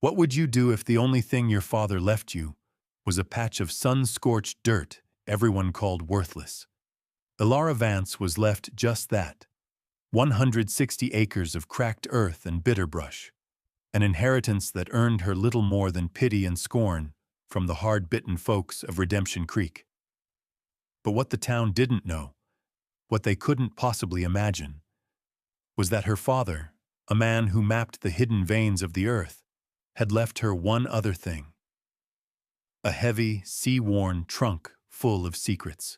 What would you do if the only thing your father left you was a patch of sun-scorched dirt everyone called worthless? Elara Vance was left just that, 160 acres of cracked earth and bitterbrush, an inheritance that earned her little more than pity and scorn from the hard-bitten folks of Redemption Creek. But what the town didn't know, what they couldn't possibly imagine, was that her father, a man who mapped the hidden veins of the earth, had left her one other thing: a heavy, sea-worn trunk full of secrets.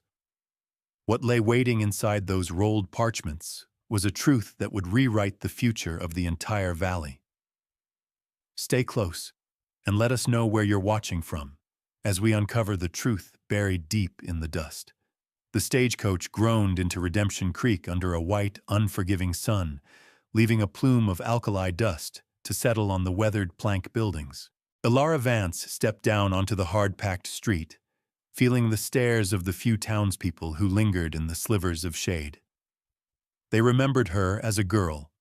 What lay waiting inside those rolled parchments was a truth that would rewrite the future of the entire valley. Stay close, and let us know where you're watching from, as we uncover the truth buried deep in the dust. The stagecoach groaned into Redemption Creek under a white, unforgiving sun, leaving a plume of alkali dust to settle on the weathered plank buildings. Elara Vance stepped down onto the hard-packed street, feeling the stares of the few townspeople who lingered in the slivers of shade. They remembered her as a girl,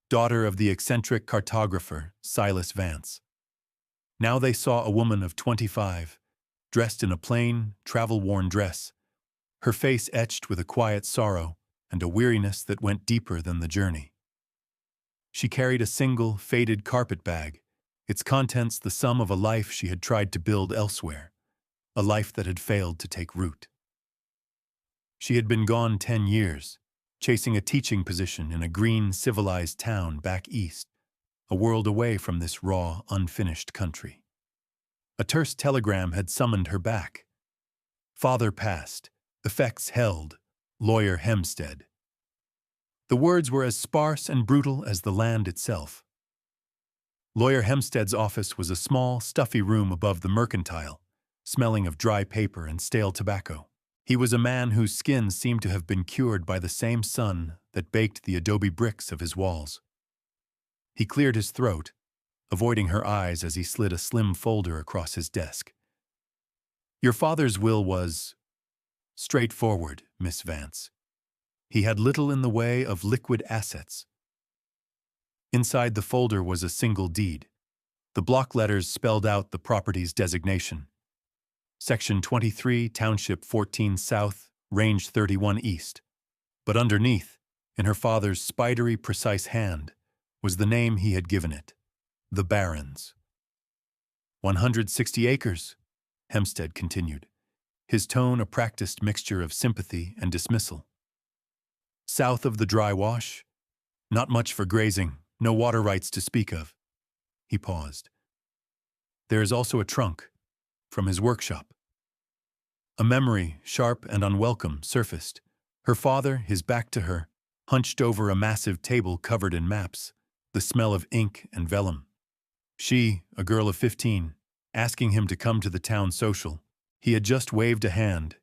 daughter of the eccentric cartographer Silas Vance. Now they saw a woman of 25, dressed in a plain, travel-worn dress, her face etched with a quiet sorrow and a weariness that went deeper than the journey. She carried a single, faded carpet bag, its contents the sum of a life she had tried to build elsewhere, a life that had failed to take root. She had been gone 10 years, chasing a teaching position in a green, civilized town back east, a world away from this raw, unfinished country. A terse telegram had summoned her back. Father passed, effects held, lawyer Hempstead. The words were as sparse and brutal as the land itself. Lawyer Hempstead's office was a small, stuffy room above the mercantile, smelling of dry paper and stale tobacco. He was a man whose skin seemed to have been cured by the same sun that baked the adobe bricks of his walls. He cleared his throat, avoiding her eyes as he slid a slim folder across his desk. Your father's will was straightforward, Miss Vance. He had little in the way of liquid assets. Inside the folder was a single deed. The block letters spelled out the property's designation: Section 23, Township 14 South, Range 31 East. But underneath, in her father's spidery, precise hand, was the name he had given it: the Barrens. 160 acres, Hempstead continued, his tone a practiced mixture of sympathy and dismissal. South of the dry wash, not much for grazing, no water rights to speak of. He paused. There is also a trunk, from his workshop. A memory, sharp and unwelcome, surfaced. Her father, his back to her, hunched over a massive table covered in maps, the smell of ink and vellum. She, a girl of 15, asking him to come to the town social. He had just waved a hand,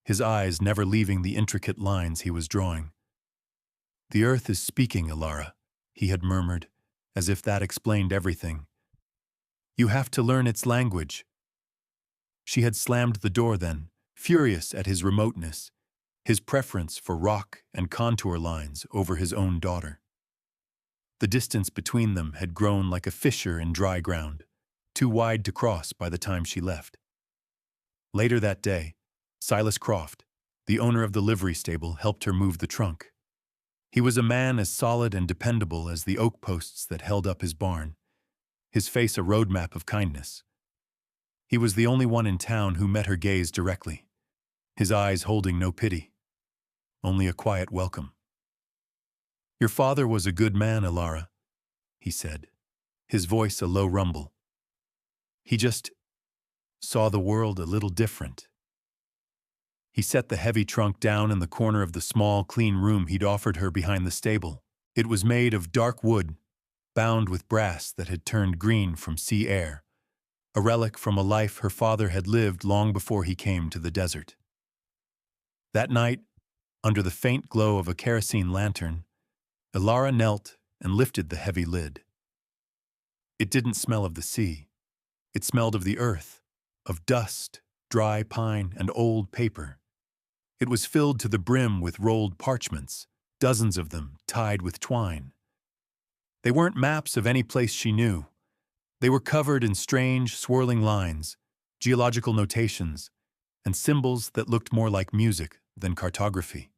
his eyes never leaving the intricate lines he was drawing. The earth is speaking, Elara, he had murmured, as if that explained everything. You have to learn its language. She had slammed the door then, furious at his remoteness, his preference for rock and contour lines over his own daughter. The distance between them had grown like a fissure in dry ground, too wide to cross by the time she left. Later that day, Silas Croft, the owner of the livery stable, helped her move the trunk. He was a man as solid and dependable as the oak posts that held up his barn, his face a roadmap of kindness. He was the only one in town who met her gaze directly, his eyes holding no pity, only a quiet welcome. Your father was a good man, Elara, he said, his voice a low rumble. He just saw the world a little different. He set the heavy trunk down in the corner of the small, clean room he'd offered her behind the stable. It was made of dark wood, bound with brass that had turned green from sea air, a relic from a life her father had lived long before he came to the desert. That night, under the faint glow of a kerosene lantern, Elara knelt and lifted the heavy lid. It didn't smell of the sea. It smelled of the earth, of dust, dry pine, and old paper. It was filled to the brim with rolled parchments, dozens of them tied with twine. They weren't maps of any place she knew. They were covered in strange, swirling lines, geological notations, and symbols that looked more like music than cartography.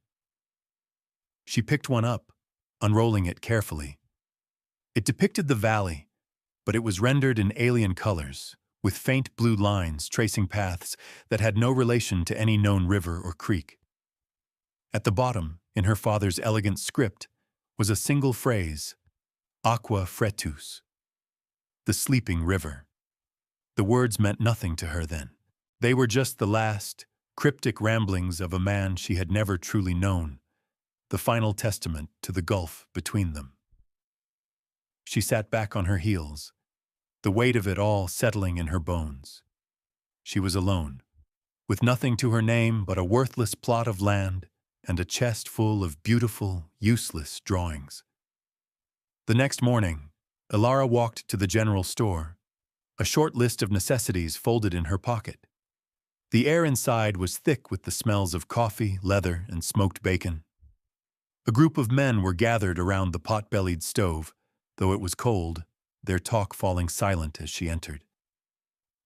She picked one up, unrolling it carefully. It depicted the valley, but it was rendered in alien colors, with faint blue lines tracing paths that had no relation to any known river or creek. At the bottom, in her father's elegant script, was a single phrase, aqua fretus, the sleeping river. The words meant nothing to her then. They were just the last, cryptic ramblings of a man she had never truly known, the final testament to the gulf between them. She sat back on her heels, the weight of it all settling in her bones. She was alone, with nothing to her name but a worthless plot of land and a chest full of beautiful, useless drawings. The next morning, Ilara walked to the general store, a short list of necessities folded in her pocket. The air inside was thick with the smells of coffee, leather, and smoked bacon. A group of men were gathered around the pot-bellied stove, though it was cold, their talk falling silent as she entered.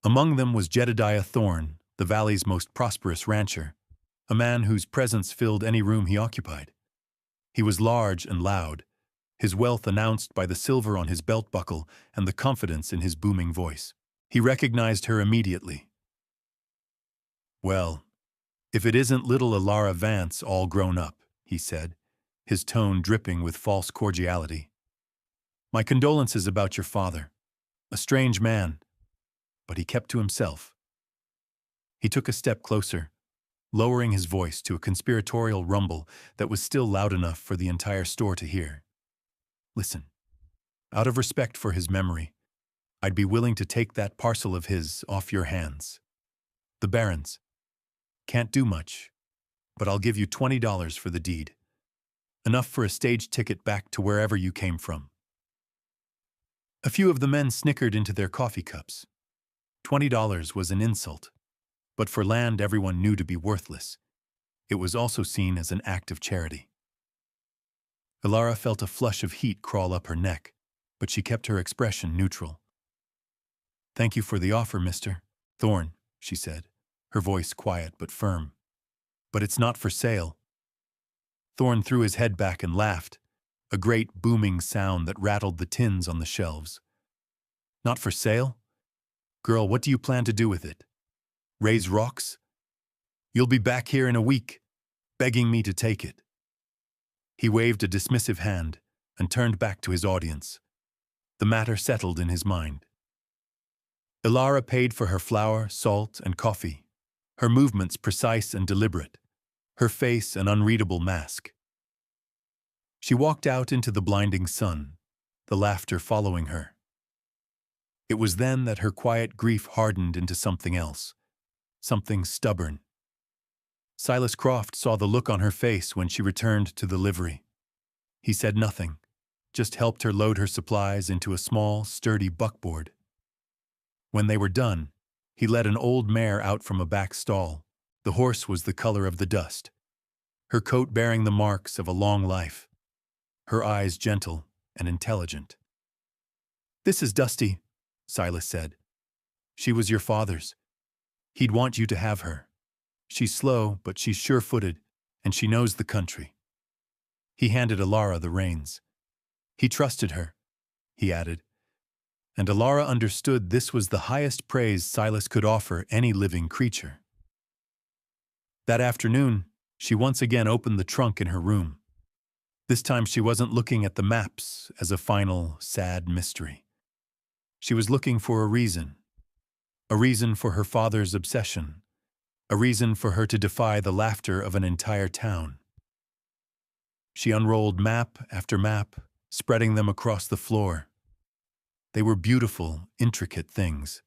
Among them was Jedediah Thorne, the valley's most prosperous rancher, a man whose presence filled any room he occupied. He was large and loud, his wealth announced by the silver on his belt buckle and the confidence in his booming voice. He recognized her immediately. "Well, if it isn't little Ilara Vance all grown up," he said, his tone dripping with false cordiality. "My condolences about your father. A strange man." But he kept to himself. He took a step closer, lowering his voice to a conspiratorial rumble that was still loud enough for the entire store to hear. "Listen, out of respect for his memory, I'd be willing to take that parcel of his off your hands. The barrens. Can't do much, but I'll give you $20 for the deed. Enough for a stage ticket back to wherever you came from." A few of the men snickered into their coffee cups. $20 was an insult, but for land everyone knew to be worthless, it was also seen as an act of charity. Ilara felt a flush of heat crawl up her neck, but she kept her expression neutral. "Thank you for the offer, Mr. Thorne," she said, her voice quiet but firm. "But it's not for sale." Thorne threw his head back and laughed, a great booming sound that rattled the tins on the shelves. "Not for sale? Girl, what do you plan to do with it? Raise rocks? You'll be back here in a week, begging me to take it." He waved a dismissive hand and turned back to his audience. The matter settled in his mind. Ilara paid for her flour, salt, and coffee, her movements precise and deliberate, her face an unreadable mask. She walked out into the blinding sun, the laughter following her. It was then that her quiet grief hardened into something else, something stubborn. Silas Croft saw the look on her face when she returned to the livery. He said nothing, just helped her load her supplies into a small, sturdy buckboard. When they were done, he led an old mare out from a back stall. The horse was the color of the dust, her coat bearing the marks of a long life, her eyes gentle and intelligent. "This is Dusty," Silas said. "She was your father's. He'd want you to have her. She's slow, but she's sure-footed, and she knows the country." He handed Ilara the reins. He trusted her, he added, and Ilara understood this was the highest praise Silas could offer any living creature. That afternoon, she once again opened the trunk in her room. This time she wasn't looking at the maps as a final, sad mystery. She was looking for a reason for her father's obsession, a reason for her to defy the laughter of an entire town. She unrolled map after map, spreading them across the floor. They were beautiful, intricate things.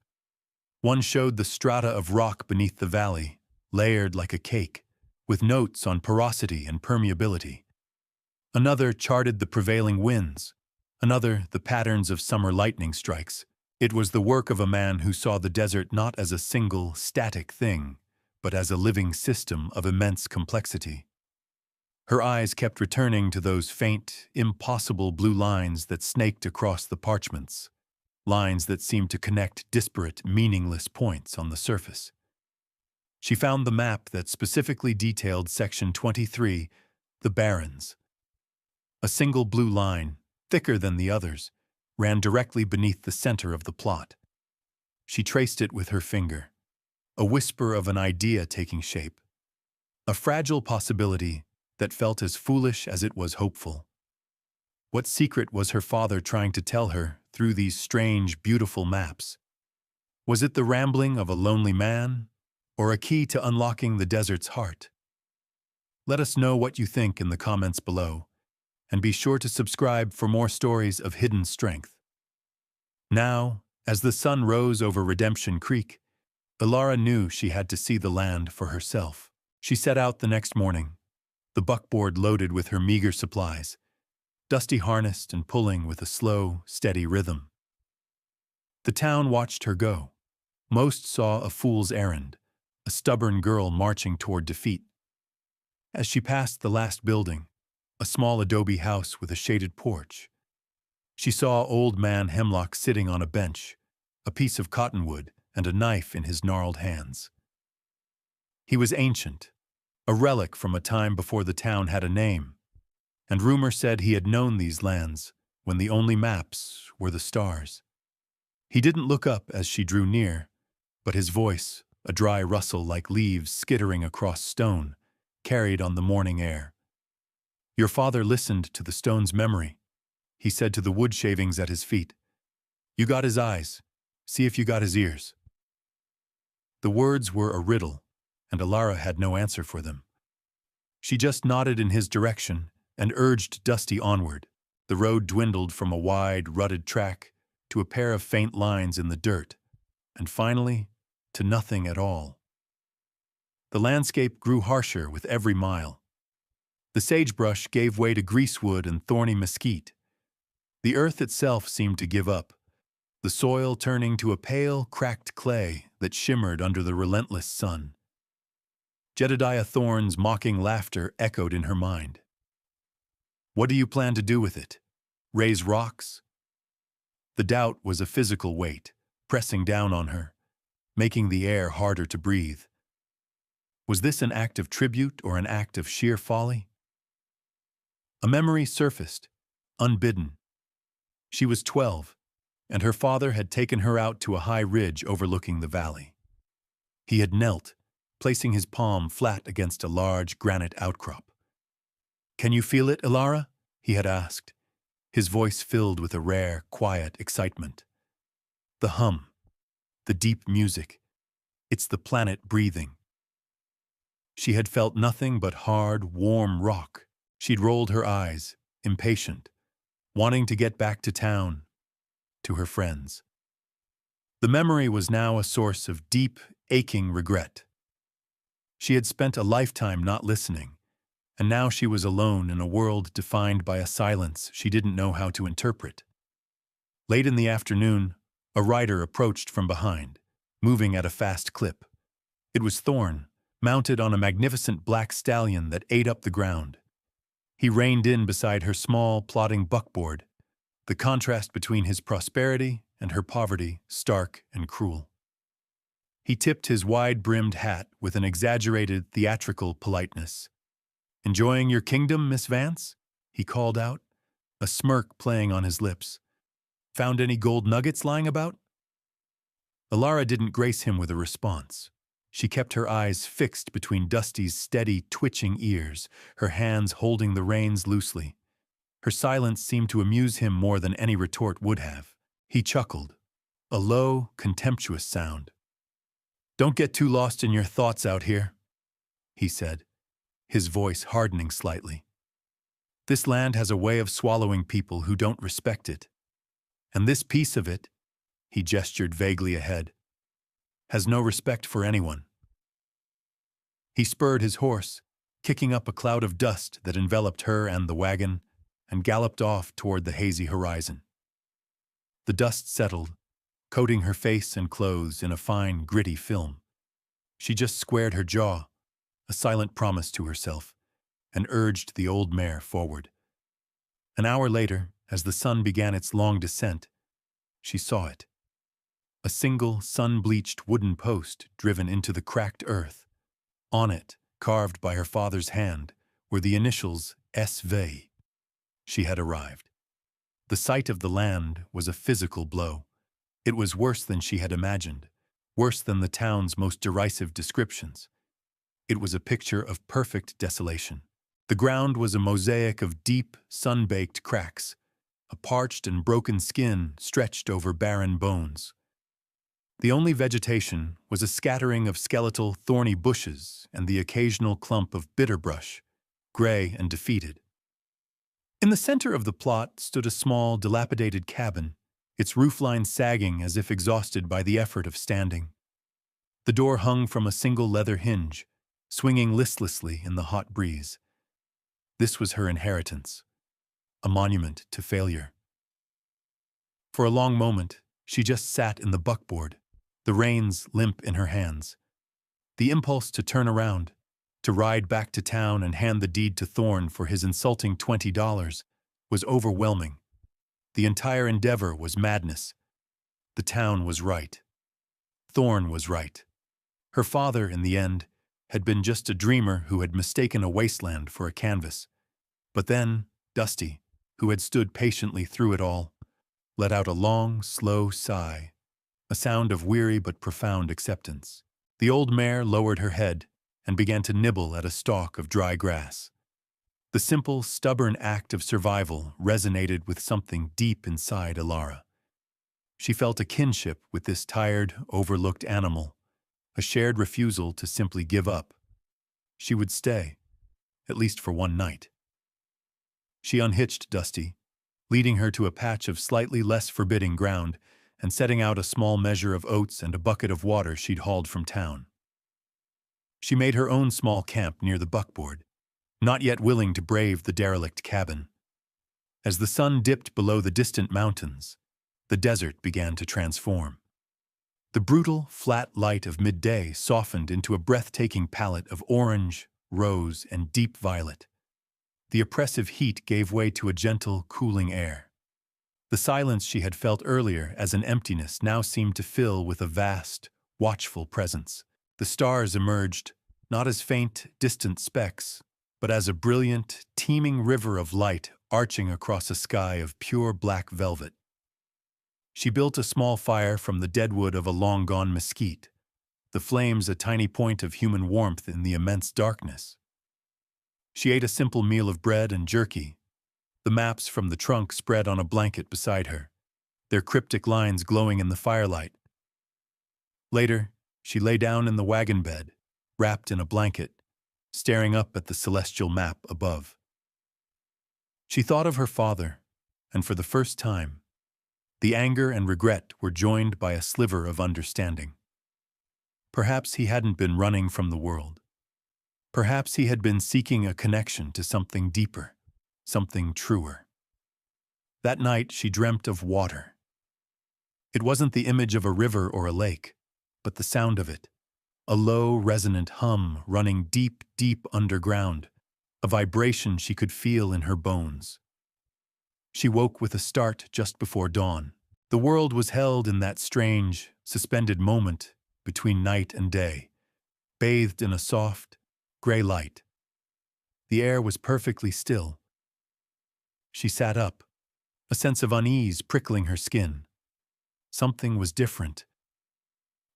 One showed the strata of rock beneath the valley, layered like a cake, with notes on porosity and permeability. Another charted the prevailing winds, another the patterns of summer lightning strikes. It was the work of a man who saw the desert not as a single, static thing, but as a living system of immense complexity. Her eyes kept returning to those faint, impossible blue lines that snaked across the parchments. lines that seemed to connect disparate, meaningless points on the surface. She found the map that specifically detailed Section 23, the barrens. A single blue line, thicker than the others, ran directly beneath the center of the plot. She traced it with her finger, a whisper of an idea taking shape, a fragile possibility that felt as foolish as it was hopeful. What secret was her father trying to tell her through these strange, beautiful maps? Was it the rambling of a lonely man, or a key to unlocking the desert's heart? Let us know what you think in the comments below, and be sure to subscribe for more stories of hidden strength. Now, as the sun rose over Redemption Creek, Ilara knew she had to see the land for herself. She set out the next morning, the buckboard loaded with her meager supplies, Dusty harnessed and pulling with a slow, steady rhythm. The town watched her go. Most saw a fool's errand, a stubborn girl marching toward defeat. As she passed the last building, a small adobe house with a shaded porch, she saw old man Hemlock sitting on a bench, a piece of cottonwood and a knife in his gnarled hands. He was ancient, a relic from a time before the town had a name, and rumor said he had known these lands when the only maps were the stars. He didn't look up as she drew near, but his voice, a dry rustle like leaves skittering across stone, carried on the morning air. "Your father listened to the stone's memory," he said to the wood shavings at his feet. "You got his eyes. See if you got his ears." The words were a riddle, and Ilara had no answer for them. She just nodded in his direction and urged Dusty onward. The road dwindled from a wide, rutted track to a pair of faint lines in the dirt, and finally, to nothing at all. The landscape grew harsher with every mile. The sagebrush gave way to greasewood and thorny mesquite. The earth itself seemed to give up, the soil turning to a pale, cracked clay that shimmered under the relentless sun. Jedediah Thorne's mocking laughter echoed in her mind. "What do you plan to do with it? Raise rocks?" The doubt was a physical weight, pressing down on her, making the air harder to breathe. Was this an act of tribute or an act of sheer folly? A memory surfaced, unbidden. She was 12, and her father had taken her out to a high ridge overlooking the valley. He had knelt, placing his palm flat against a large granite outcrop. "Can you feel it, Ilara?" he had asked, his voice filled with a rare, quiet excitement. "The hum, the deep music, it's the planet breathing." She had felt nothing but hard, warm rock. She'd rolled her eyes, impatient, wanting to get back to town, to her friends. The memory was now a source of deep, aching regret. She had spent a lifetime not listening, and now she was alone in a world defined by a silence she didn't know how to interpret. Late in the afternoon, a rider approached from behind, moving at a fast clip. It was Thorne, mounted on a magnificent black stallion that ate up the ground. He reined in beside her small, plodding buckboard, the contrast between his prosperity and her poverty stark and cruel. He tipped his wide-brimmed hat with an exaggerated, theatrical politeness. "Enjoying your kingdom, Miss Vance?" he called out, a smirk playing on his lips. "Found any gold nuggets lying about?" Ilara didn't grace him with a response. She kept her eyes fixed between Dusty's steady, twitching ears, her hands holding the reins loosely. Her silence seemed to amuse him more than any retort would have. He chuckled, a low, contemptuous sound. "Don't get too lost in your thoughts out here," he said, his voice hardening slightly. "This land has a way of swallowing people who don't respect it. And this piece of it," he gestured vaguely ahead, "has no respect for anyone." He spurred his horse, kicking up a cloud of dust that enveloped her and the wagon, and galloped off toward the hazy horizon. The dust settled, coating her face and clothes in a fine, gritty film. She just squared her jaw, a silent promise to herself, and urged the old mare forward. An hour later, as the sun began its long descent, She saw it. A single, sun-bleached wooden post driven into the cracked earth. On it, carved by her father's hand, were the initials SV. She had arrived. The sight of the land was a physical blow. It was worse than she had imagined, worse than the town's most derisive descriptions. It was a picture of perfect desolation. The ground was a mosaic of deep, sun-baked cracks. A parched and broken skin stretched over barren bones. The only vegetation was a scattering of skeletal, thorny bushes and the occasional clump of bitterbrush, gray and defeated. In the center of the plot stood a small, dilapidated cabin, its roofline sagging as if exhausted by the effort of standing. The door hung from a single leather hinge, swinging listlessly in the hot breeze. This was her inheritance, a monument to failure. For a long moment, she just sat in the buckboard, the reins limp in her hands. The impulse to turn around, to ride back to town and hand the deed to Thorne for his insulting $20, was overwhelming. The entire endeavor was madness. The town was right. Thorne was right. Her father, in the end, had been just a dreamer who had mistaken a wasteland for a canvas. But then, Dusty, who had stood patiently through it all, let out a long, slow sigh, a sound of weary but profound acceptance. The old mare lowered her head and began to nibble at a stalk of dry grass. The simple, stubborn act of survival resonated with something deep inside Alara. She felt a kinship with this tired, overlooked animal, a shared refusal to simply give up. She would stay, at least for one night. She unhitched Dusty, leading her to a patch of slightly less forbidding ground and setting out a small measure of oats and a bucket of water she'd hauled from town. She made her own small camp near the buckboard, not yet willing to brave the derelict cabin. As the sun dipped below the distant mountains, the desert began to transform. The brutal, flat light of midday softened into a breathtaking palette of orange, rose, and deep violet. The oppressive heat gave way to a gentle, cooling air. The silence she had felt earlier as an emptiness now seemed to fill with a vast, watchful presence. The stars emerged, not as faint, distant specks, but as a brilliant, teeming river of light arching across a sky of pure black velvet. She built a small fire from the deadwood of a long-gone mesquite, the flames a tiny point of human warmth in the immense darkness. She ate a simple meal of bread and jerky, the maps from the trunk spread on a blanket beside her, their cryptic lines glowing in the firelight. Later, she lay down in the wagon bed, wrapped in a blanket, staring up at the celestial map above. She thought of her father, and for the first time, the anger and regret were joined by a sliver of understanding. Perhaps he hadn't been running from the world. Perhaps he had been seeking a connection to something deeper, something truer. That night she dreamt of water. It wasn't the image of a river or a lake, but the sound of it, a low, resonant hum running deep, deep underground, a vibration she could feel in her bones. She woke with a start just before dawn. The world was held in that strange, suspended moment between night and day, bathed in a soft, gray light. The air was perfectly still. She sat up, a sense of unease prickling her skin. Something was different.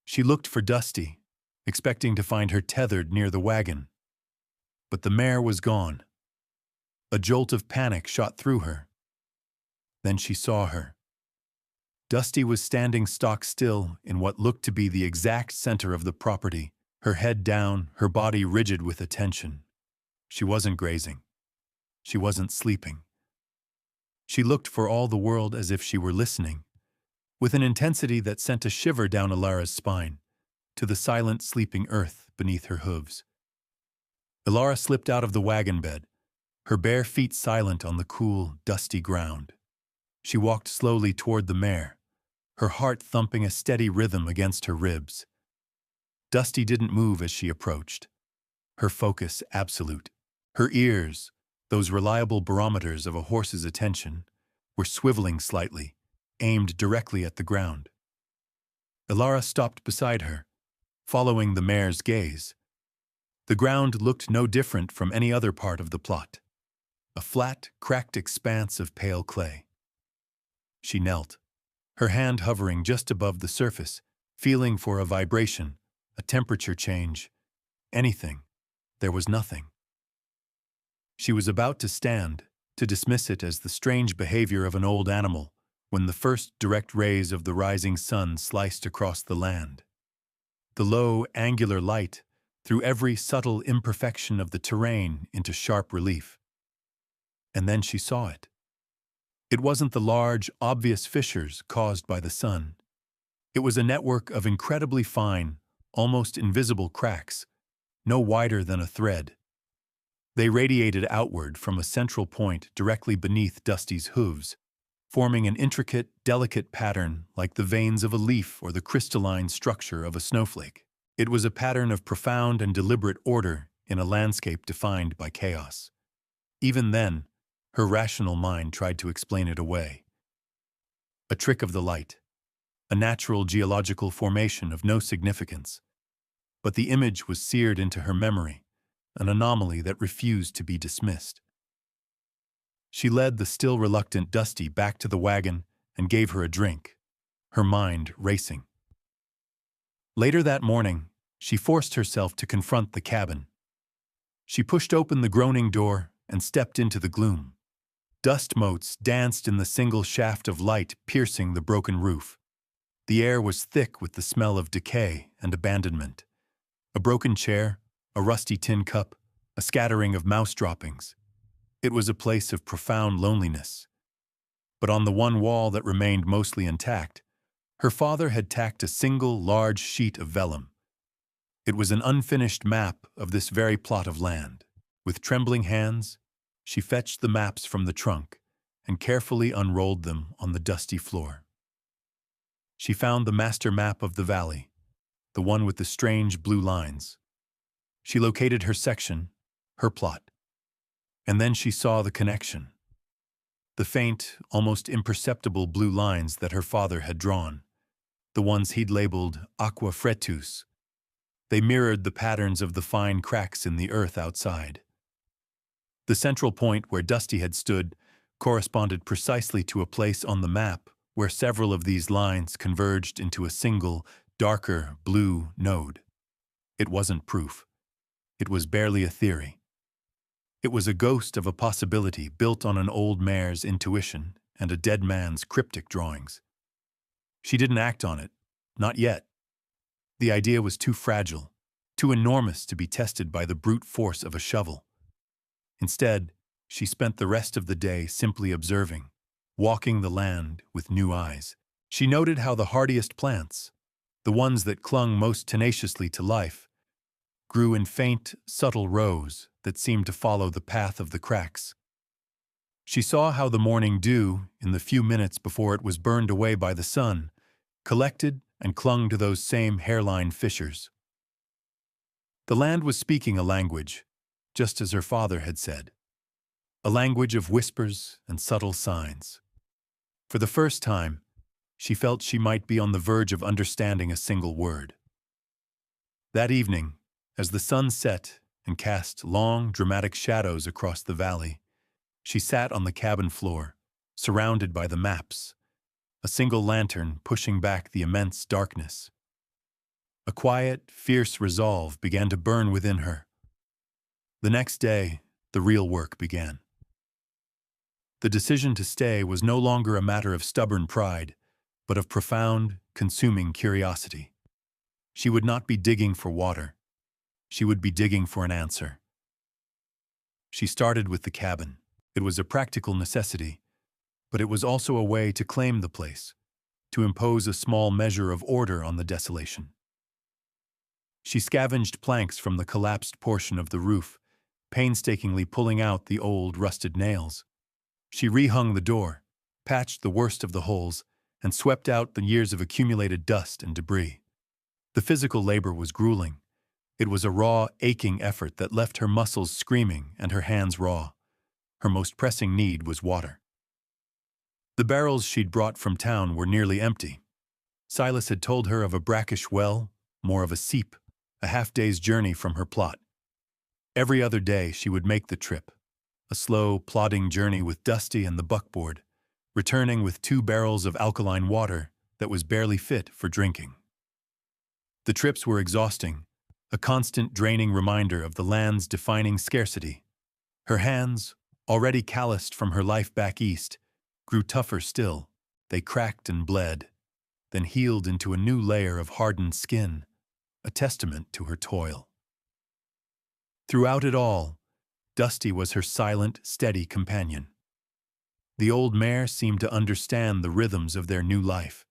She looked for Dusty, expecting to find her tethered near the wagon. But the mare was gone. A jolt of panic shot through her. Then she saw her. Dusty was standing stock still in what looked to be the exact center of the property, her head down, her body rigid with attention. She wasn't grazing. She wasn't sleeping. She looked for all the world as if she were listening, with an intensity that sent a shiver down Alara's spine, to the silent, sleeping earth beneath her hooves. Alara slipped out of the wagon bed, her bare feet silent on the cool, dusty ground. She walked slowly toward the mare, her heart thumping a steady rhythm against her ribs. Dusty didn't move as she approached, her focus absolute. Her ears, those reliable barometers of a horse's attention, were swiveling slightly, aimed directly at the ground. Ilara stopped beside her, following the mare's gaze. The ground looked no different from any other part of the plot. A flat, cracked expanse of pale clay. She knelt, her hand hovering just above the surface, feeling for a vibration, a temperature change, anything. There was nothing. She was about to stand, to dismiss it as the strange behavior of an old animal, when the first direct rays of the rising sun sliced across the land. The low, angular light threw every subtle imperfection of the terrain into sharp relief. And then she saw it. It wasn't the large, obvious fissures caused by the sun. It was a network of incredibly fine, almost invisible cracks, no wider than a thread. They radiated outward from a central point directly beneath Dusty's hooves, forming an intricate, delicate pattern like the veins of a leaf or the crystalline structure of a snowflake. It was a pattern of profound and deliberate order in a landscape defined by chaos. Even then, her rational mind tried to explain it away. A trick of the light, a natural geological formation of no significance. But the image was seared into her memory, an anomaly that refused to be dismissed. She led the still reluctant Dusty back to the wagon and gave her a drink, her mind racing. Later that morning, she forced herself to confront the cabin. She pushed open the groaning door and stepped into the gloom. Dust motes danced in the single shaft of light piercing the broken roof. The air was thick with the smell of decay and abandonment. A broken chair, a rusty tin cup, a scattering of mouse droppings. It was a place of profound loneliness. But on the one wall that remained mostly intact, her father had tacked a single large sheet of vellum. It was an unfinished map of this very plot of land. With trembling hands, she fetched the maps from the trunk and carefully unrolled them on the dusty floor. She found the master map of the valley, the one with the strange blue lines. She located her section, her plot. And then she saw the connection. The faint, almost imperceptible blue lines that her father had drawn, the ones he'd labeled aqua fretus. They mirrored the patterns of the fine cracks in the earth outside. The central point where Dusty had stood corresponded precisely to a place on the map where several of these lines converged into a single, darker blue node. It wasn't proof. It was barely a theory. It was a ghost of a possibility built on an old mare's intuition and a dead man's cryptic drawings. She didn't act on it, not yet. The idea was too fragile, too enormous to be tested by the brute force of a shovel. Instead, she spent the rest of the day simply observing, walking the land with new eyes. She noted how the hardiest plants, the ones that clung most tenaciously to life, grew in faint, subtle rows that seemed to follow the path of the cracks. She saw how the morning dew, in the few minutes before it was burned away by the sun, collected and clung to those same hairline fissures. The land was speaking a language, just as her father had said, a language of whispers and subtle signs. For the first time, she felt she might be on the verge of understanding a single word. That evening, as the sun set and cast long, dramatic shadows across the valley, she sat on the cabin floor, surrounded by the maps, a single lantern pushing back the immense darkness. A quiet, fierce resolve began to burn within her. The next day, the real work began. The decision to stay was no longer a matter of stubborn pride, but of profound, consuming curiosity. She would not be digging for water. She would be digging for an answer. She started with the cabin. It was a practical necessity, but it was also a way to claim the place, to impose a small measure of order on the desolation. She scavenged planks from the collapsed portion of the roof, painstakingly pulling out the old, rusted nails. She rehung the door, patched the worst of the holes, and swept out the years of accumulated dust and debris. The physical labor was grueling. It was a raw, aching effort that left her muscles screaming and her hands raw. Her most pressing need was water. The barrels she'd brought from town were nearly empty. Silas had told her of a brackish well, more of a seep, a half-day's journey from her plot. Every other day she would make the trip, a slow, plodding journey with Dusty and the buckboard, returning with 2 barrels of alkaline water that was barely fit for drinking. The trips were exhausting, a constant draining reminder of the land's defining scarcity. Her hands, already calloused from her life back east, grew tougher still. They cracked and bled, then healed into a new layer of hardened skin, a testament to her toil. Throughout it all, Dusty was her silent, steady companion. The old mare seemed to understand the rhythms of their new life.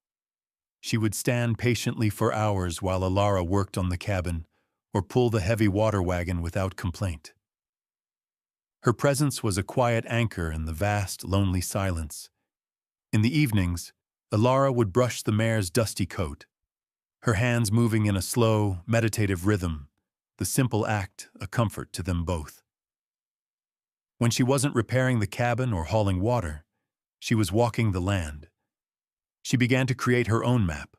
She would stand patiently for hours while Alara worked on the cabin or pull the heavy water wagon without complaint. Her presence was a quiet anchor in the vast, lonely silence. In the evenings, Alara would brush the mare's dusty coat, her hands moving in a slow, meditative rhythm, the simple act a comfort to them both. When she wasn't repairing the cabin or hauling water, she was walking the land. She began to create her own map,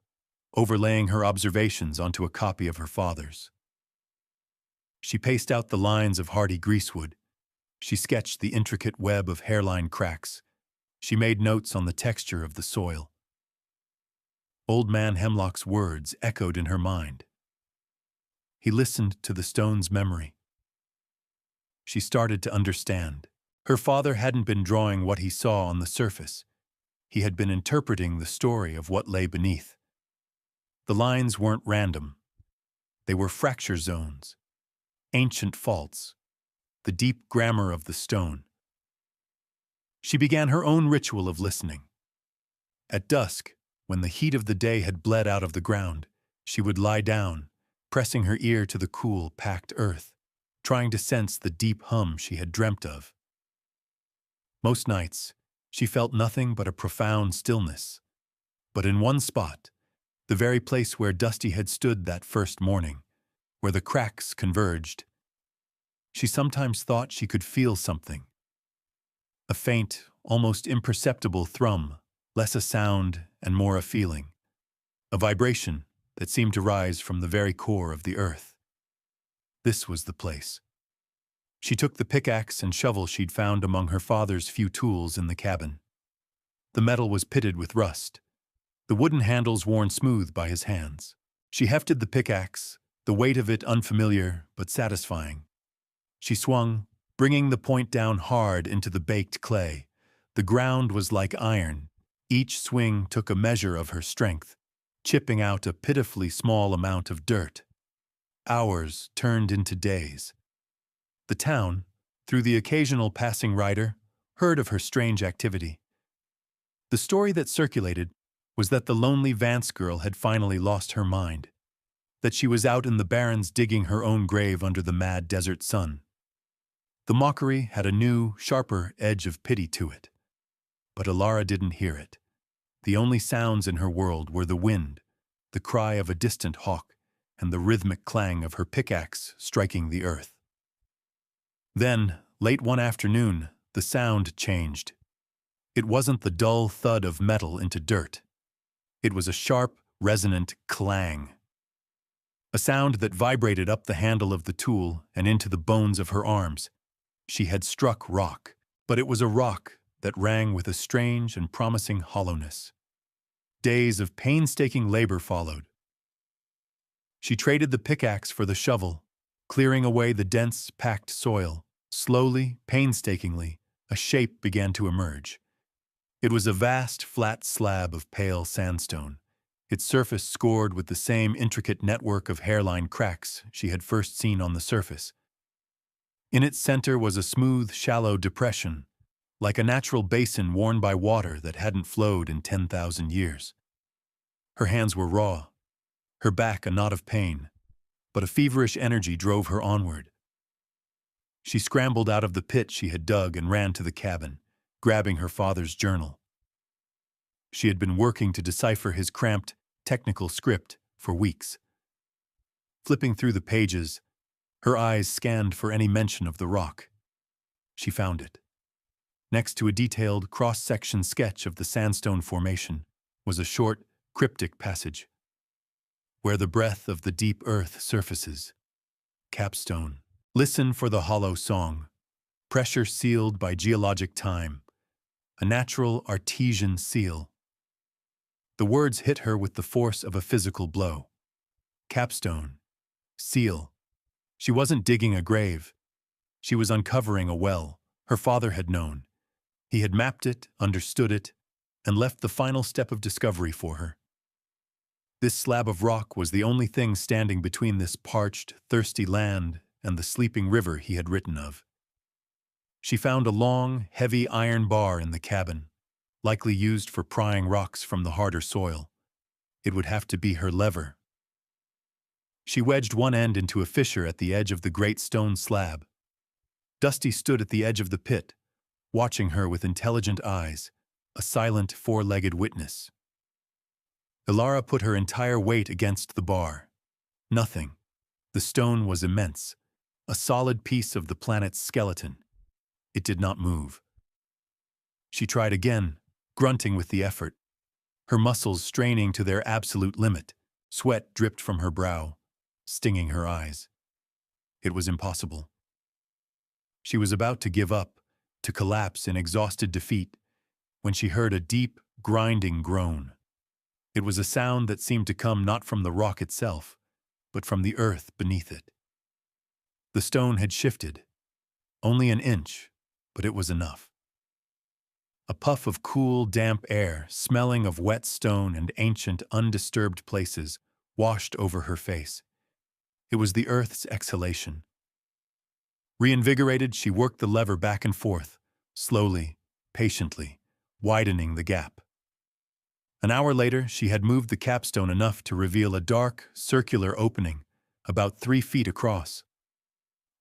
overlaying her observations onto a copy of her father's. She paced out the lines of hardy greasewood. She sketched the intricate web of hairline cracks. She made notes on the texture of the soil. Old Man Hemlock's words echoed in her mind. He listened to the stone's memory. She started to understand. Her father hadn't been drawing what he saw on the surface. He had been interpreting the story of what lay beneath. The lines weren't random. They were fracture zones, ancient faults, the deep grammar of the stone. She began her own ritual of listening. At dusk, when the heat of the day had bled out of the ground, she would lie down, pressing her ear to the cool, packed earth, trying to sense the deep hum she had dreamt of. Most nights, she felt nothing but a profound stillness. But in one spot, the very place where Dusty had stood that first morning, where the cracks converged, she sometimes thought she could feel something. A faint, almost imperceptible thrum, less a sound and more a feeling. A vibration that seemed to rise from the very core of the earth. This was the place. She took the pickaxe and shovel she'd found among her father's few tools in the cabin. The metal was pitted with rust, the wooden handles worn smooth by his hands. She hefted the pickaxe, the weight of it unfamiliar but satisfying. She swung, bringing the point down hard into the baked clay. The ground was like iron. Each swing took a measure of her strength, chipping out a pitifully small amount of dirt. Hours turned into days. The town, through the occasional passing rider, heard of her strange activity. The story that circulated was that the lonely Vance girl had finally lost her mind, that she was out in the barrens digging her own grave under the mad desert sun. The mockery had a new, sharper edge of pity to it. But Alara didn't hear it. The only sounds in her world were the wind, the cry of a distant hawk, and the rhythmic clang of her pickaxe striking the earth. Then, late one afternoon, the sound changed. It wasn't the dull thud of metal into dirt. It was a sharp, resonant clang. A sound that vibrated up the handle of the tool and into the bones of her arms. She had struck rock, but it was a rock that rang with a strange and promising hollowness. Days of painstaking labor followed. She traded the pickaxe for the shovel, clearing away the dense, packed soil. Slowly, painstakingly, a shape began to emerge. It was a vast, flat slab of pale sandstone, its surface scored with the same intricate network of hairline cracks she had first seen on the surface. In its center was a smooth, shallow depression, like a natural basin worn by water that hadn't flowed in 10,000 years. Her hands were raw, her back a knot of pain, but a feverish energy drove her onward. She scrambled out of the pit she had dug and ran to the cabin, grabbing her father's journal. She had been working to decipher his cramped, technical script for weeks. Flipping through the pages, her eyes scanned for any mention of the rock. She found it. Next to a detailed cross-section sketch of the sandstone formation was a short, cryptic passage. Where the breath of the deep earth surfaces. Capstone. Listen for the hollow song. Pressure sealed by geologic time. A natural artesian seal. The words hit her with the force of a physical blow. Capstone. Seal. She wasn't digging a grave. She was uncovering a well. Her father had known. He had mapped it, understood it, and left the final step of discovery for her. This slab of rock was the only thing standing between this parched, thirsty land and the sleeping river he had written of. She found a long, heavy iron bar in the cabin, likely used for prying rocks from the harder soil. It would have to be her lever. She wedged one end into a fissure at the edge of the great stone slab. Dusty stood at the edge of the pit, watching her with intelligent eyes, a silent, four-legged witness. Ilara put her entire weight against the bar. Nothing. The stone was immense, a solid piece of the planet's skeleton. It did not move. She tried again, grunting with the effort, her muscles straining to their absolute limit. Sweat dripped from her brow, stinging her eyes. It was impossible. She was about to give up, to collapse in exhausted defeat, when she heard a deep, grinding groan. It was a sound that seemed to come not from the rock itself, but from the earth beneath it. The stone had shifted. Only an inch, but it was enough. A puff of cool, damp air, smelling of wet stone and ancient, undisturbed places, washed over her face. It was the earth's exhalation. Reinvigorated, she worked the lever back and forth, slowly, patiently, widening the gap. An hour later, she had moved the capstone enough to reveal a dark, circular opening, about 3 feet across.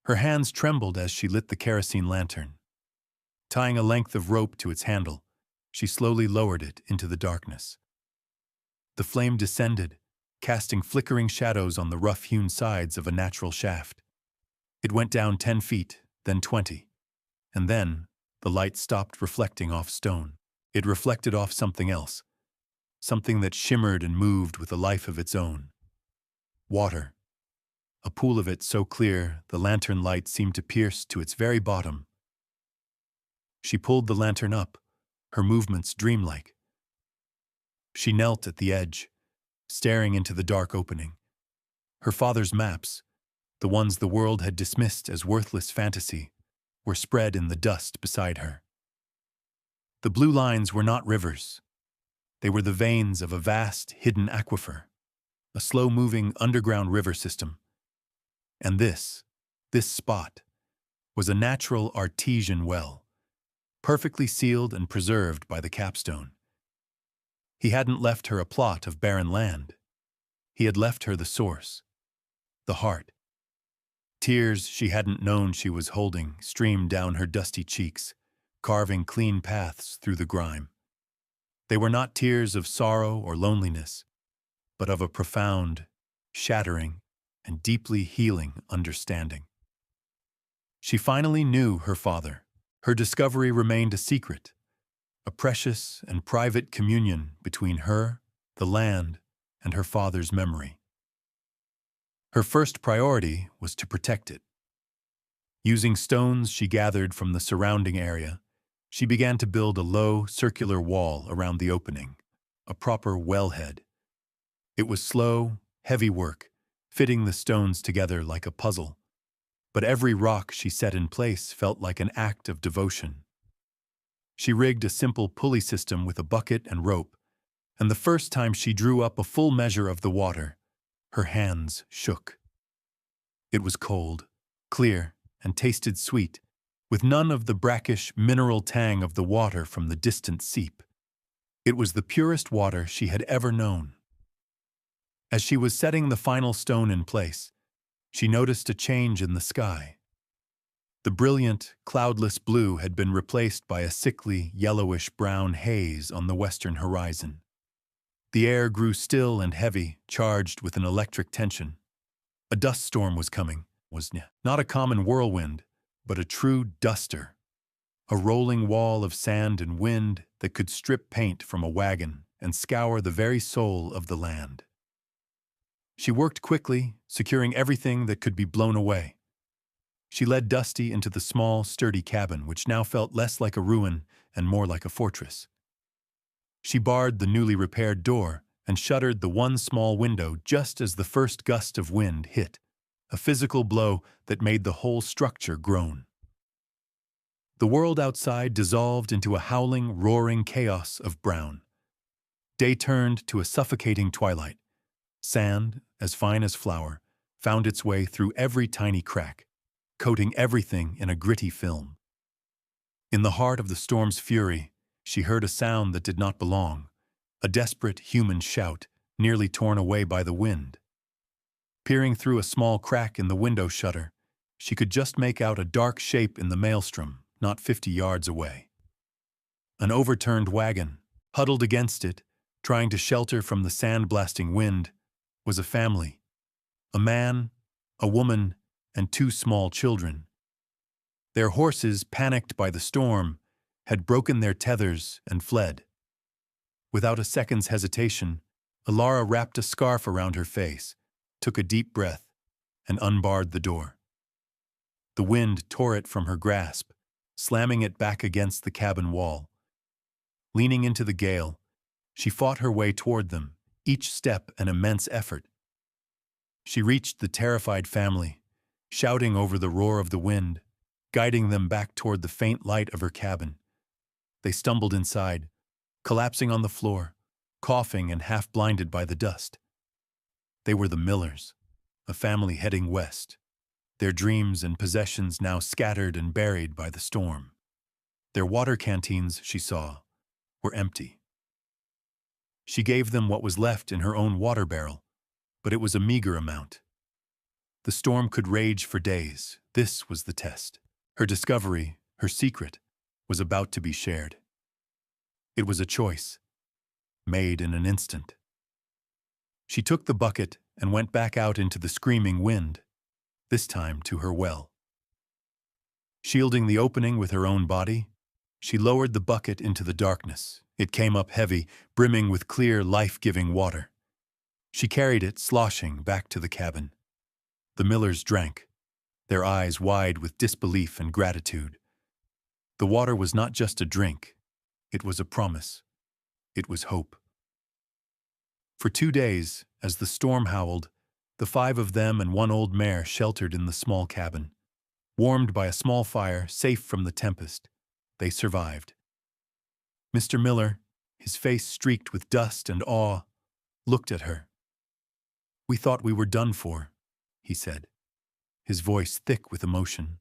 Her hands trembled as she lit the kerosene lantern. Tying a length of rope to its handle, she slowly lowered it into the darkness. The flame descended, casting flickering shadows on the rough-hewn sides of a natural shaft. It went down 10 feet, then 20, and then the light stopped reflecting off stone. It reflected off something else, something that shimmered and moved with a life of its own. Water. A pool of it so clear the lantern light seemed to pierce to its very bottom. She pulled the lantern up, her movements dreamlike. She knelt at the edge, staring into the dark opening. Her father's maps, the ones the world had dismissed as worthless fantasy, were spread in the dust beside her. The blue lines were not rivers. They were the veins of a vast, hidden aquifer, a slow-moving underground river system. And this spot, was a natural artesian well, perfectly sealed and preserved by the capstone. He hadn't left her a plot of barren land. He had left her the source, the heart. Tears she hadn't known she was holding streamed down her dusty cheeks, carving clean paths through the grime. They were not tears of sorrow or loneliness, but of a profound, shattering, and deeply healing understanding. She finally knew her father. Her discovery remained a secret, a precious and private communion between her, the land, and her father's memory. Her first priority was to protect it. Using stones she gathered from the surrounding area, she began to build a low, circular wall around the opening, a proper wellhead. It was slow, heavy work, fitting the stones together like a puzzle, but every rock she set in place felt like an act of devotion. She rigged a simple pulley system with a bucket and rope, and the first time she drew up a full measure of the water, her hands shook. It was cold, clear, and tasted sweet, with none of the brackish mineral tang of the water from the distant seep. It was the purest water she had ever known. As she was setting the final stone in place, she noticed a change in the sky. The brilliant, cloudless blue had been replaced by a sickly, yellowish-brown haze on the western horizon. The air grew still and heavy, charged with an electric tension. A dust storm was coming, not a common whirlwind, but a true duster. a rolling wall of sand and wind that could strip paint from a wagon and scour the very soul of the land. She worked quickly, securing everything that could be blown away. She led Dusty into the small, sturdy cabin, which now felt less like a ruin and more like a fortress. She barred the newly repaired door and shuttered the one small window just as the first gust of wind hit, a physical blow that made the whole structure groan. The world outside dissolved into a howling, roaring chaos of brown. Day turned to a suffocating twilight. Sand, as fine as flour, found its way through every tiny crack, coating everything in a gritty film. In the heart of the storm's fury, she heard a sound that did not belong, a desperate human shout, nearly torn away by the wind. Peering through a small crack in the window shutter, she could just make out a dark shape in the maelstrom, not 50 yards away. An overturned wagon, huddled against it, trying to shelter from the sand-blasting wind, was a family. A man, a woman, and 2 small children. Their horses, panicked by the storm, had broken their tethers and fled. Without a second's hesitation, Alara wrapped a scarf around her face, took a deep breath, and unbarred the door. The wind tore it from her grasp, slamming it back against the cabin wall. Leaning into the gale, she fought her way toward them, each step an immense effort. She reached the terrified family, shouting over the roar of the wind, guiding them back toward the faint light of her cabin. They stumbled inside, collapsing on the floor, coughing and half-blinded by the dust. They were the Millers, a family heading west, their dreams and possessions now scattered and buried by the storm. Their water canteens, she saw, were empty. She gave them what was left in her own water barrel, but it was a meager amount. The storm could rage for days. This was the test. Her discovery, her secret, was about to be shared. It was a choice, made in an instant. She took the bucket and went back out into the screaming wind, this time to her well. Shielding the opening with her own body, she lowered the bucket into the darkness. It came up heavy, brimming with clear, life-giving water. She carried it, sloshing, back to the cabin. The Millers drank, their eyes wide with disbelief and gratitude. The water was not just a drink. It was a promise. It was hope. For 2 days, as the storm howled, the 5 of them and 1 old mare sheltered in the small cabin. Warmed by a small fire, safe from the tempest, they survived. Mr. Miller, his face streaked with dust and awe, looked at her. "We thought we were done for," he said, his voice thick with emotion.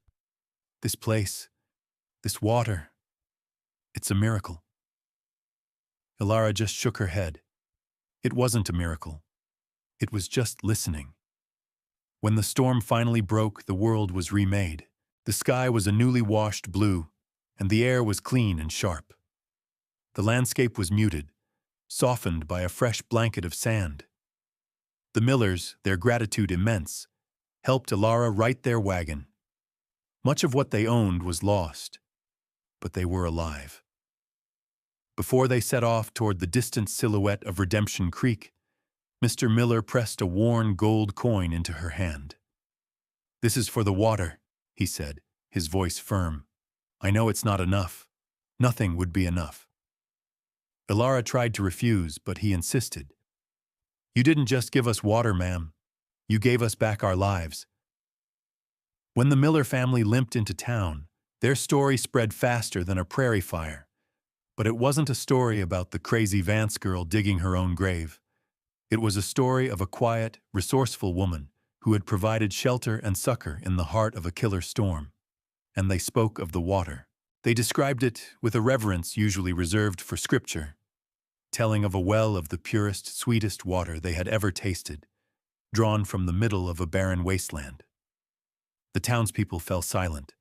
"This place, this water, it's a miracle." Alara just shook her head. It wasn't a miracle. It was just listening. When the storm finally broke, the world was remade. The sky was a newly washed blue, and the air was clean and sharp. The landscape was muted, softened by a fresh blanket of sand. The Millers, their gratitude immense, helped Alara right their wagon. Much of what they owned was lost, but they were alive. Before they set off toward the distant silhouette of Redemption Creek, Mr. Miller pressed a worn gold coin into her hand. "This is for the water," he said, his voice firm. "I know it's not enough. Nothing would be enough." Alara tried to refuse, but he insisted. "You didn't just give us water, ma'am. You gave us back our lives." When the Miller family limped into town, their story spread faster than a prairie fire. But it wasn't a story about the crazy Vance girl digging her own grave. It was a story of a quiet, resourceful woman who had provided shelter and succor in the heart of a killer storm. And they spoke of the water. They described it with a reverence usually reserved for scripture, telling of a well of the purest, sweetest water they had ever tasted, drawn from the middle of a barren wasteland. The townspeople fell silent.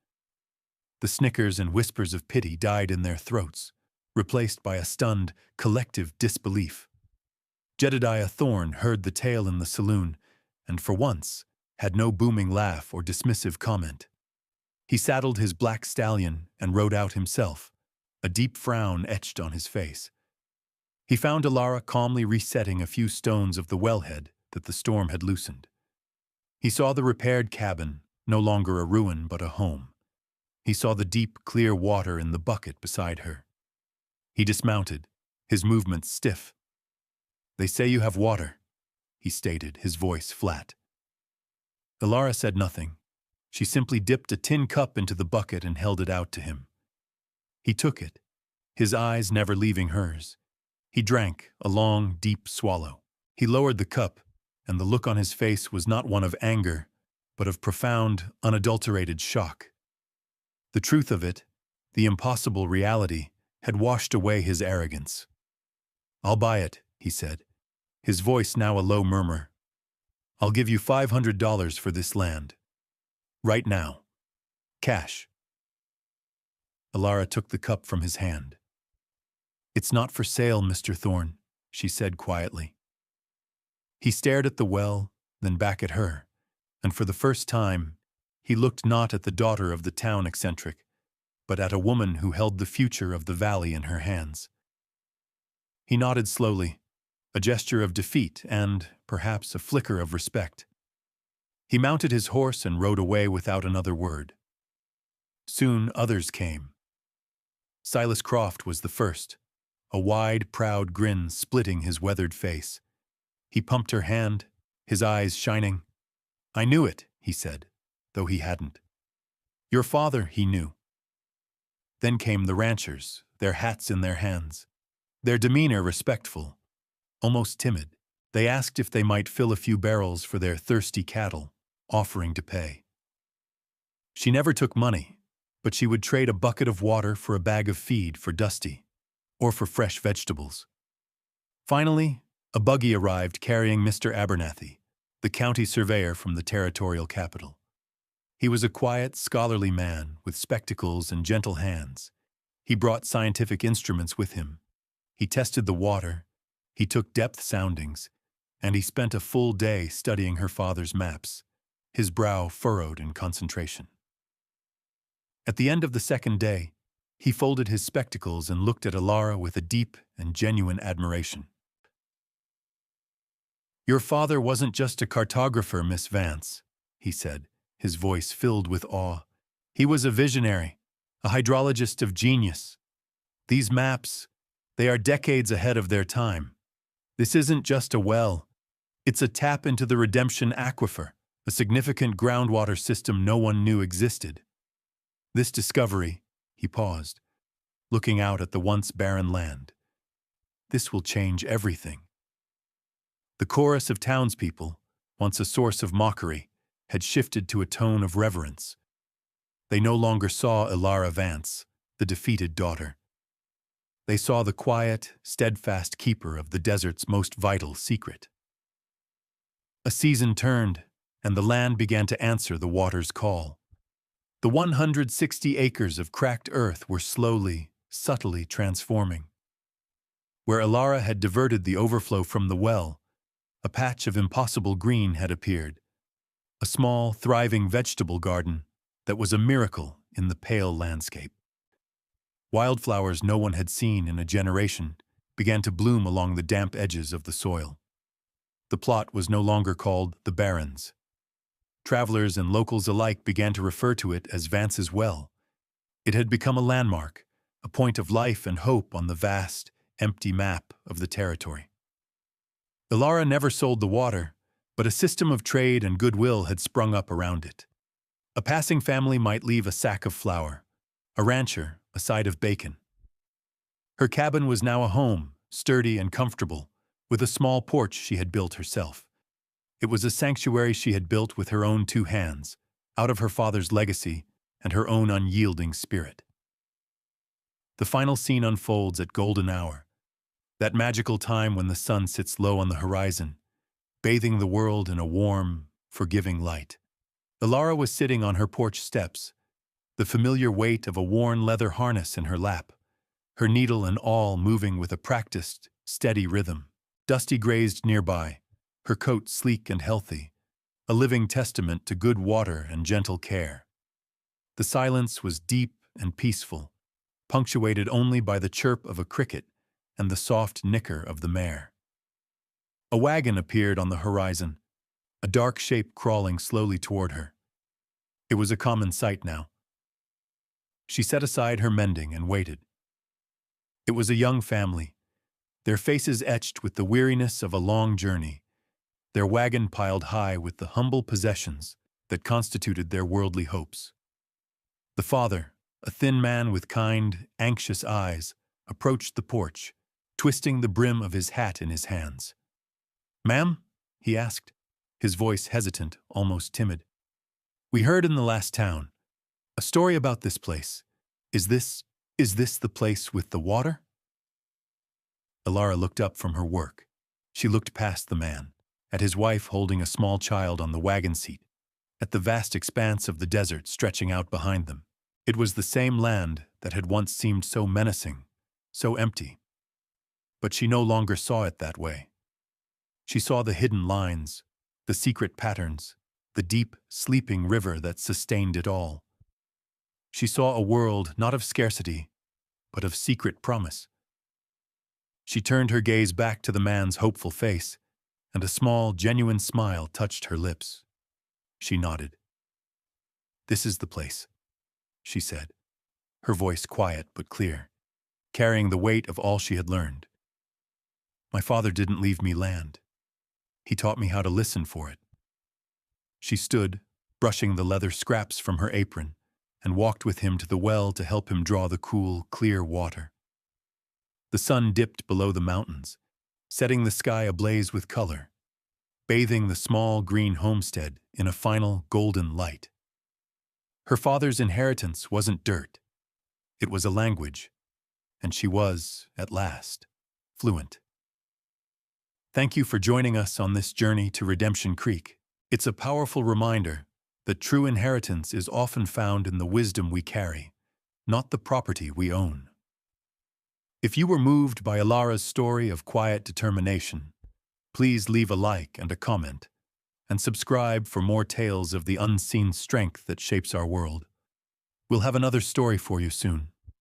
The snickers and whispers of pity died in their throats, replaced by a stunned, collective disbelief. Jedediah Thorne heard the tale in the saloon, and for once had no booming laugh or dismissive comment. He saddled his black stallion and rode out himself, a deep frown etched on his face. He found Alara calmly resetting a few stones of the wellhead that the storm had loosened. He saw the repaired cabin, no longer a ruin but a home. He saw the deep, clear water in the bucket beside her. He dismounted, his movements stiff. "They say you have water," he stated, his voice flat. Alara said nothing. She simply dipped a tin cup into the bucket and held it out to him. He took it, his eyes never leaving hers. He drank, a long, deep swallow. He lowered the cup, and the look on his face was not one of anger, but of profound, unadulterated shock. The truth of it, the impossible reality, had washed away his arrogance. "I'll buy it," he said, his voice now a low murmur. "I'll give you $500 for this land. Right now. Cash." Alara took the cup from his hand. "It's not for sale, Mr. Thorne," she said quietly. He stared at the well, then back at her, and for the first time, he looked not at the daughter of the town eccentric, but at a woman who held the future of the valley in her hands. He nodded slowly, a gesture of defeat and, perhaps, a flicker of respect. He mounted his horse and rode away without another word. Soon others came. Silas Croft was the first, a wide, proud grin splitting his weathered face. He pumped her hand, his eyes shining. "I knew it," he said, though he hadn't. "Your father," he knew. Then came the ranchers, their hats in their hands, their demeanor respectful, almost timid. They asked if they might fill a few barrels for their thirsty cattle, offering to pay. She never took money, but she would trade a bucket of water for a bag of feed for Dusty, or for fresh vegetables. Finally, a buggy arrived carrying Mr. Abernathy, the county surveyor from the territorial capital. He was a quiet, scholarly man with spectacles and gentle hands. He brought scientific instruments with him. He tested the water, he took depth soundings, and he spent a full day studying her father's maps, his brow furrowed in concentration. At the end of the second day, he folded his spectacles and looked at Alara with a deep and genuine admiration. "Your father wasn't just a cartographer, Miss Vance," he said, his voice filled with awe. "He was a visionary, a hydrologist of genius. These maps, they are decades ahead of their time. This isn't just a well. It's a tap into the Redemption Aquifer, a significant groundwater system no one knew existed. This discovery," he paused, looking out at the once barren land, "this will change everything." The chorus of townspeople, once a source of mockery, had shifted to a tone of reverence. They no longer saw Alara Vance, the defeated daughter. They saw the quiet, steadfast keeper of the desert's most vital secret. A season turned, and the land began to answer the water's call. The 160 acres of cracked earth were slowly, subtly transforming. Where Alara had diverted the overflow from the well, a patch of impossible green had appeared, a small, thriving vegetable garden that was a miracle in the pale landscape. Wildflowers no one had seen in a generation began to bloom along the damp edges of the soil. The plot was no longer called the Barrens. Travelers and locals alike began to refer to it as Vance's Well. It had become a landmark, a point of life and hope on the vast, empty map of the territory. Alara never sold the water, but a system of trade and goodwill had sprung up around it. A passing family might leave a sack of flour, a rancher a side of bacon. Her cabin was now a home, sturdy and comfortable, with a small porch she had built herself. It was a sanctuary she had built with her own two hands, out of her father's legacy and her own unyielding spirit. The final scene unfolds at golden hour, that magical time when the sun sits low on the horizon, bathing the world in a warm, forgiving light. Alara was sitting on her porch steps, the familiar weight of a worn leather harness in her lap, her needle and awl moving with a practiced, steady rhythm. Dusty grazed nearby, her coat sleek and healthy, a living testament to good water and gentle care. The silence was deep and peaceful, punctuated only by the chirp of a cricket and the soft nicker of the mare. A wagon appeared on the horizon, a dark shape crawling slowly toward her. It was a common sight now. She set aside her mending and waited. It was a young family, their faces etched with the weariness of a long journey, their wagon piled high with the humble possessions that constituted their worldly hopes. The father, a thin man with kind, anxious eyes, approached the porch, twisting the brim of his hat in his hands. "Ma'am?" he asked, his voice hesitant, almost timid. "We heard in the last town a story about this place. Is this the place with the water?" Alara looked up from her work. She looked past the man, at his wife holding a small child on the wagon seat, at the vast expanse of the desert stretching out behind them. It was the same land that had once seemed so menacing, so empty. But she no longer saw it that way. She saw the hidden lines, the secret patterns, the deep, sleeping river that sustained it all. She saw a world not of scarcity, but of secret promise. She turned her gaze back to the man's hopeful face, and a small, genuine smile touched her lips. She nodded. "This is the place," she said, her voice quiet but clear, carrying the weight of all she had learned. "My father didn't leave me land. He taught me how to listen for it." She stood, brushing the leather scraps from her apron, and walked with him to the well to help him draw the cool, clear water. The sun dipped below the mountains, setting the sky ablaze with color, bathing the small green homestead in a final golden light. Her father's inheritance wasn't dirt. It was a language, and she was, at last, fluent. Thank you for joining us on this journey to Redemption Creek. It's a powerful reminder that true inheritance is often found in the wisdom we carry, not the property we own. If you were moved by Alara's story of quiet determination, please leave a like and a comment, and subscribe for more tales of the unseen strength that shapes our world. We'll have another story for you soon.